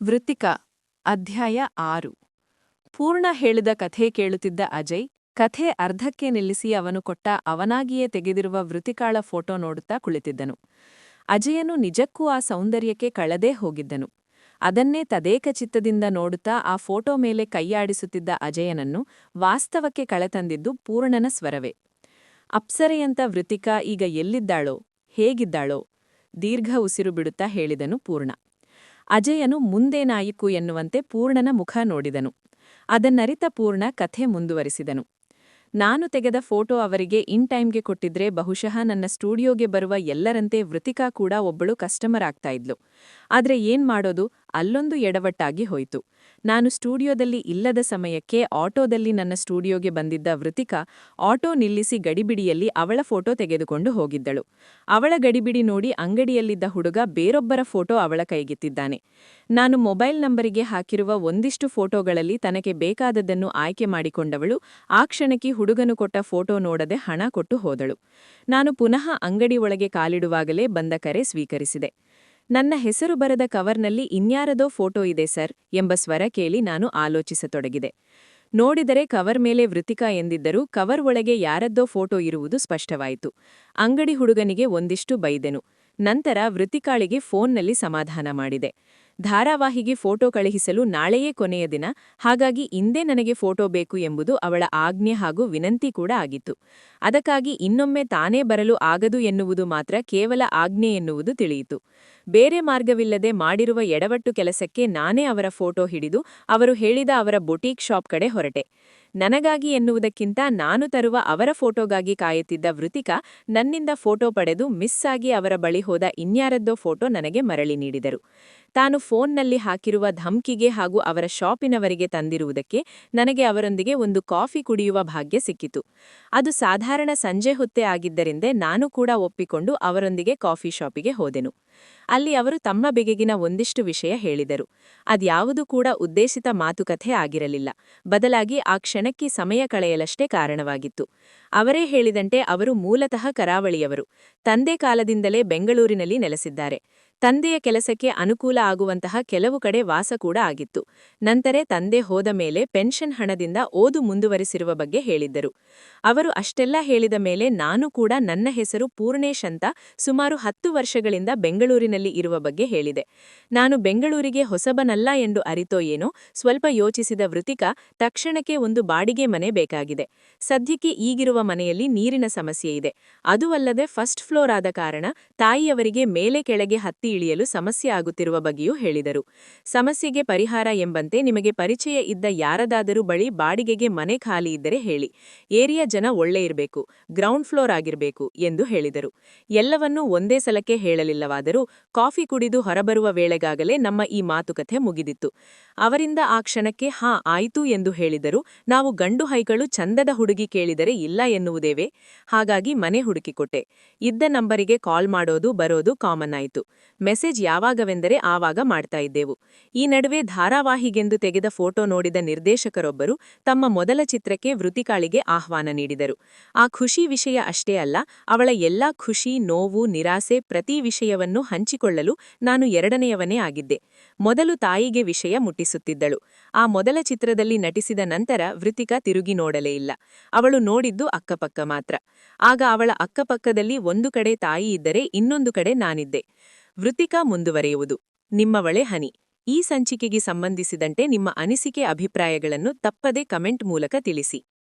ವೃತ್ತಿಕ ಅಧ್ಯಾಯ 6 ಪೂರ್ಣ ಹೇಳಿದ ಕಥೆ ಕೇಳುತ್ತಿದ್ದ ಅಜಯ್ ಕಥೆ ಅರ್ಧಕ್ಕೆ ನಿಲ್ಲಿಸಿ ಅವನು ಕೊಟ್ಟ ಅವನಾಗಿಯೇ ತೆಗೆದಿರುವ ವೃತ್ತಿಕಾಳ ಫೋಟೋ ನೋಡುತ್ತಾ ಕುಳಿತಿದ್ದನು. ಅಜಯನು ನಿಜಕ್ಕೂ ಆ ಸೌಂದರ್ಯಕ್ಕೆ ಕಳೆದೇ ಹೋಗಿದ್ದನು. ಅದನ್ನೇ ತದೇಕಚಿತ್ತದಿಂದ ನೋಡುತ್ತಾ ಆ ಫೋಟೋ ಮೇಲೆ ಕೈಯಾಡಿಸುತ್ತಿದ್ದ ಅಜಯನನ್ನು ವಾಸ್ತವಕ್ಕೆ ಕಳೆತಂದಿದ್ದು ಪೂರ್ಣನ ಸ್ವರವೇ. ಅಪ್ಸರೆಯಂತ ವೃತ್ತಿಕಾ ಈಗ ಎಲ್ಲಿದ್ದಾಳೋ, ಹೇಗಿದ್ದಾಳೋ? ದೀರ್ಘ ಉಸಿರು ಬಿಡುತ್ತಾ ಹೇಳಿದನು ಪೂರ್ಣ. ಅಜಯನು ಮುಂದೇನಾಯಿಕು ಎನ್ನುವಂತೆ ಪೂರ್ಣನ ಮುಖ ನೋಡಿದನು. ಅದನ್ನರಿತ ಪೂರ್ಣ ಕಥೆ ಮುಂದುವರಿಸಿದನು. ನಾನು ತೆಗೆದ ಫೋಟೋ ಅವರಿಗೆ ಇನ್ ಟೈಮ್ಗೆ ಕೊಟ್ಟಿದ್ರೆ ಬಹುಶಃ ನನ್ನ ಸ್ಟುಡಿಯೋಗೆ ಬರುವ ಎಲ್ಲರಂತೆ ವೃತ್ತಿಕಾ ಕೂಡ ಒಬ್ಬಳು ಕಸ್ಟಮರ್ ಆಗ್ತಾ ಇದ್ಲು. ಆದ್ರೆ ಏನ್ ಮಾಡೋದು, ಅಲ್ಲೊಂದು ಎಡವಟ್ಟಾಗಿ ಹೋಯ್ತು. ನಾನು ಸ್ಟುಡಿಯೋದಲ್ಲಿ ಇಲ್ಲದ ಸಮಯಕ್ಕೆ ಆಟೋದಲ್ಲಿ ನನ್ನ ಸ್ಟುಡಿಯೋಗೆ ಬಂದಿದ್ದ ವೃತ್ತಿಕಾ ಆಟೋ ನಿಲ್ಲಿಸಿ ಗಡಿಬಿಡಿಯಲ್ಲಿ ಅವಳ ಫೋಟೋ ತೆಗೆದುಕೊಂಡು ಹೋಗಿದ್ದಳು. ಅವಳ ಗಡಿಬಿಡಿ ನೋಡಿ ಅಂಗಡಿಯಲ್ಲಿದ್ದ ಹುಡುಗ ಬೇರೊಬ್ಬರ ಫೋಟೋ ಅವಳ ಕೈಗೆತ್ತಿದ್ದಾನೆ. ನಾನು ಮೊಬೈಲ್ ನಂಬರಿಗೆ ಹಾಕಿರುವ ಒಂದಿಷ್ಟು ಫೋಟೋಗಳಲ್ಲಿ ತನಗೆ ಬೇಕಾದದ್ದನ್ನು ಆಯ್ಕೆ ಮಾಡಿಕೊಂಡವಳು ಆ ಕ್ಷಣಕ್ಕೆ ಹುಡುಗನು ಕೊಟ್ಟ ಫೋಟೋ ನೋಡದೆ ಹಣ ಕೊಟ್ಟು ಹೋದಳು. ನಾನು ಪುನಃ ಅಂಗಡಿ ಒಳಗೆ ಕಾಲಿಡುವಾಗಲೇ ಬಂದ ಕರೆ ಸ್ವೀಕರಿಸಿದೆ. ನನ್ನ ಹೆಸರು ಬರೆದ ಕವರ್ನಲ್ಲಿ ಇನ್ಯಾರದೋ ಫೋಟೋ ಇದೆ ಸರ್ ಎಂಬ ಸ್ವರ ಕೇಳಿ ನಾನು ಆಲೋಚಿಸತೊಡಗಿದೆ. ನೋಡಿದರೆ ಕವರ್ ಮೇಲೆ ವೃತ್ತಿಕಾ ಎಂದಿದ್ದರೂ ಕವರ್ ಒಳಗೆ ಯಾರದ್ದೋ ಫೋಟೋ ಇರುವುದು ಸ್ಪಷ್ಟವಾಯಿತು. ಅಂಗಡಿ ಹುಡುಗನಿಗೆ ಒಂದಿಷ್ಟು ಬೈದೆನು. ನಂತರ ವೃತ್ತಿಕಾಳಿಗೆ ಫೋನ್ನಲ್ಲಿ ಸಮಾಧಾನ ಮಾಡಿದೆ. ಧಾರಾವಾಹಿಗೆ ಫೋಟೋ ಕಳುಹಿಸಲು ನಾಳೆಯೇ ಕೊನೆಯ ದಿನ, ಹಾಗಾಗಿ ಇಂದೇ ನನಗೆ ಫೋಟೋ ಬೇಕು ಎಂಬುದು ಅವಳ ಆಜ್ಞೆ ಹಾಗೂ ವಿನಂತಿ ಕೂಡ ಆಗಿತ್ತು. ಅದಕ್ಕಾಗಿ ಇನ್ನೊಮ್ಮೆ ತಾನೇ ಬರಲು ಆಗದು ಎನ್ನುವುದು ಮಾತ್ರ ಕೇವಲ ಆಜ್ಞೆ ಎನ್ನುವುದು ತಿಳಿಯಿತು. ಬೇರೆ ಮಾರ್ಗವಿಲ್ಲದೆ ಮಾಡಿರುವ ಎಡವಟ್ಟು ಕೆಲಸಕ್ಕೆ ನಾನೇ ಅವರ ಫೋಟೋ ಹಿಡಿದು ಅವರು ಹೇಳಿದ ಅವರ ಬೊಟೀಕ್ ಶಾಪ್ ಕಡೆ ಹೊರಟೆ. ನನಗಾಗಿ ಎನ್ನುವುದಕ್ಕಿಂತ ನಾನು ತರುವ ಅವರ ಫೋಟೋಗಾಗಿ ಕಾಯುತ್ತಿದ್ದ ವೃತ್ತಿಕಾ ನನ್ನಿಂದ ಫೋಟೋ ಪಡೆದು ಮಿಸ್ ಆಗಿ ಅವರ ಬಳಿ ಹೋದ ಇನ್ಯಾರದ್ದೋ ಫೋಟೋ ನನಗೆ ಮರಳಿ ನೀಡಿದರು. ತಾನು ಫೋನ್ನಲ್ಲಿ ಹಾಕಿರುವ ಧಮ್ಕಿಗೆ ಹಾಗೂ ಅವರ ಶಾಪಿನವರಿಗೆ ತಂದಿರುವುದಕ್ಕೆ ನನಗೆ ಅವರೊಂದಿಗೆ ಒಂದು ಕಾಫಿ ಕುಡಿಯುವ ಭಾಗ್ಯ ಸಿಕ್ಕಿತು. ಅದು ಸಾಧಾರಣ ಸಂಜೆ ಹೊತ್ತೇ ಆಗಿದ್ದರಿಂದ ನಾನು ಕೂಡ ಒಪ್ಪಿಕೊಂಡು ಅವರೊಂದಿಗೆ ಕಾಫಿ ಶಾಪಿಗೆ ಹೋದೆನು. ಅಲ್ಲಿ ಅವರು ತಮ್ಮ ಬೆಗೆಗಿನ ಒಂದಿಷ್ಟು ವಿಷಯ ಹೇಳಿದರು. ಅದ್ಯಾವುದೂ ಕೂಡ ಉದ್ದೇಶಿತ ಮಾತುಕತೆ ಆಗಿರಲಿಲ್ಲ. ಬದಲಾಗಿ ಆ ಕ್ಷಣಕ್ಕೆ ಸಮಯ ಕಳೆಯಲಷ್ಟೇ ಕಾರಣವಾಗಿತ್ತು. ಅವರೇ ಹೇಳಿದಂತೆ ಅವರು ಮೂಲತಃ ಕರಾವಳಿಯವರು. ತಂದೆ ಕಾಲದಿಂದಲೇ ಬೆಂಗಳೂರಿನಲ್ಲಿ ನೆಲೆಸಿದ್ದಾರೆ. ತಂದೆಯ ಕೆಲಸಕ್ಕೆ ಅನುಕೂಲ ಆಗುವಂತಹ ಕೆಲವು ಕಡೆ ವಾಸ ಕೂಡ ಆಗಿತ್ತು. ನಂತರ ತಂದೆ ಹೋದ ಮೇಲೆ ಪೆನ್ಷನ್ ಹಣದಿಂದ ಓದು ಮುಂದುವರಿಸಿರುವ ಬಗ್ಗೆ ಹೇಳಿದ್ದರು. ಅವರು ಅಷ್ಟೆಲ್ಲ ಹೇಳಿದ ಮೇಲೆ ನಾನು ಕೂಡ ನನ್ನ ಹೆಸರು ಪೂರ್ಣೇಶ್ ಅಂತ ಸುಮಾರು 10 ವರ್ಷಗಳಿಂದ ಬೆಂಗಳೂರಿನಲ್ಲಿ ಇರುವ ಬಗ್ಗೆ ಹೇಳಿದೆ. ನಾನು ಬೆಂಗಳೂರಿಗೆ ಹೊಸಬನಲ್ಲ ಎಂದು ಅರಿತೋ ಏನೋ ಸ್ವಲ್ಪ ಯೋಚಿಸಿದ ವೃತ್ತಿಕಾ ತಕ್ಷಣಕ್ಕೆ ಒಂದು ಬಾಡಿಗೆ ಮನೆ ಬೇಕಾಗಿದೆ. ಸದ್ಯಕ್ಕೆ ಈಗಿರುವ ಮನೆಯಲ್ಲಿ ನೀರಿನ ಸಮಸ್ಯೆ ಇದೆ. ಅದೂ ಅಲ್ಲದೆ ಫಸ್ಟ್ ಫ್ಲೋರ್ ಆದ ಕಾರಣ ತಾಯಿಯವರಿಗೆ ಮೇಲೆ ಕೆಳಗೆ ಹತ್ತಿ ಇಳಿಯಲು ಸಮಸ್ಯೆ ಆಗುತ್ತಿರುವ ಬಗ್ಗೆಯೂ ಹೇಳಿದರು. ಸಮಸ್ಯೆಗೆ ಪರಿಹಾರ ಎಂಬಂತೆ ನಿಮಗೆ ಪರಿಚಯ ಇದ್ದ ಯಾರದಾದರೂ ಬಳಿ ಬಾಡಿಗೆಗೆ ಮನೆ ಖಾಲಿ ಇದ್ದರೆ ಹೇಳಿ. ಏರಿಯಾ ಜನ ಒಳ್ಳೆ ಇರಬೇಕು, ಗ್ರೌಂಡ್ ಫ್ಲೋರ್ ಆಗಿರಬೇಕು ಎಂದು ಹೇಳಿದರು. ಎಲ್ಲವನ್ನೂ ಒಂದೇ ಸಲಕ್ಕೆ ಹೇಳಲಿಲ್ಲವಾದರೂ ಕಾಫಿ ಕುಡಿದು ಹೊರಬರುವ ವೇಳೆಗಾಗಲೇ ನಮ್ಮ ಈ ಮಾತುಕತೆ ಮುಗಿದಿತ್ತು. ಅವರಿಂದ ಆ ಕ್ಷಣಕ್ಕೆ ಹಾ ಆಯಿತು ಎಂದು ಹೇಳಿದರು. ನಾವು ಗಂಡು ಹೈಗಳು ಚಂದದ ಹುಡುಗಿ ಕೇಳಿದರೆ ಇಲ್ಲ ಎನ್ನುವುದೇವೆ. ಹಾಗಾಗಿ ಮನೆ ಹುಡುಕಿಕೊಟ್ಟೆ. ಇದ್ದ ನಂಬರಿಗೆ ಕಾಲ್ ಮಾಡೋದು ಬರೋದು ಕಾಮನ್ ಆಯಿತು. ಮೆಸೇಜ್ ಯಾವಾಗವೆಂದರೆ ಆವಾಗ ಮಾಡ್ತಾ ಇದ್ದೆವು. ಈ ನಡುವೆ ಧಾರಾವಾಹಿಗೆಂದು ತೆಗೆದ ಫೋಟೋ ನೋಡಿದ ನಿರ್ದೇಶಕರೊಬ್ಬರು ತಮ್ಮ ಮೊದಲ ಚಿತ್ರಕ್ಕೆ ವೃತ್ತಿಕಾಳಿಗೆ ಆಹ್ವಾನ ನೀಡಿದರು. ಆ ಖುಷಿ ವಿಷಯ ಅಷ್ಟೇ ಅಲ್ಲ, ಅವಳ ಎಲ್ಲಾ ಖುಷಿ, ನೋವು, ನಿರಾಸೆ ಪ್ರತಿ ವಿಷಯವನ್ನು ಹಂಚಿಕೊಳ್ಳಲು ನಾನು ಎರಡನೆಯವನೇ ಆಗಿದ್ದೆ. ಮೊದಲು ತಾಯಿಗೆ ವಿಷಯ ಮುಟ್ಟಿಸುತ್ತಿದ್ದಳು. ಆ ಮೊದಲ ಚಿತ್ರದಲ್ಲಿ ನಟಿಸಿದ ನಂತರ ವೃತ್ತಿಕಾ ತಿರುಗಿ ನೋಡಲೇ ಇಲ್ಲ. ಅವಳು ನೋಡಿದ್ದು ಅಕ್ಕಪಕ್ಕ ಮಾತ್ರ. ಆಗ ಅವಳ ಅಕ್ಕಪಕ್ಕದಲ್ಲಿ ಒಂದು ಕಡೆ ತಾಯಿ ಇದ್ದರೆ ಇನ್ನೊಂದು ಕಡೆ ನಾನಿದ್ದೆ. ವೃತ್ತಿಕಾ ಮುಂದುವರೆಯುವುದು. ನಿಮ್ಮವಳೆ ಹನಿ. ಈ ಸಂಚಿಕೆಗೆ ಸಂಬಂಧಿಸಿದಂತೆ ನಿಮ್ಮ ಅನಿಸಿಕೆ ಅಭಿಪ್ರಾಯಗಳನ್ನು ತಪ್ಪದೆ ಕಮೆಂಟ್ ಮೂಲಕ ತಿಳಿಸಿ.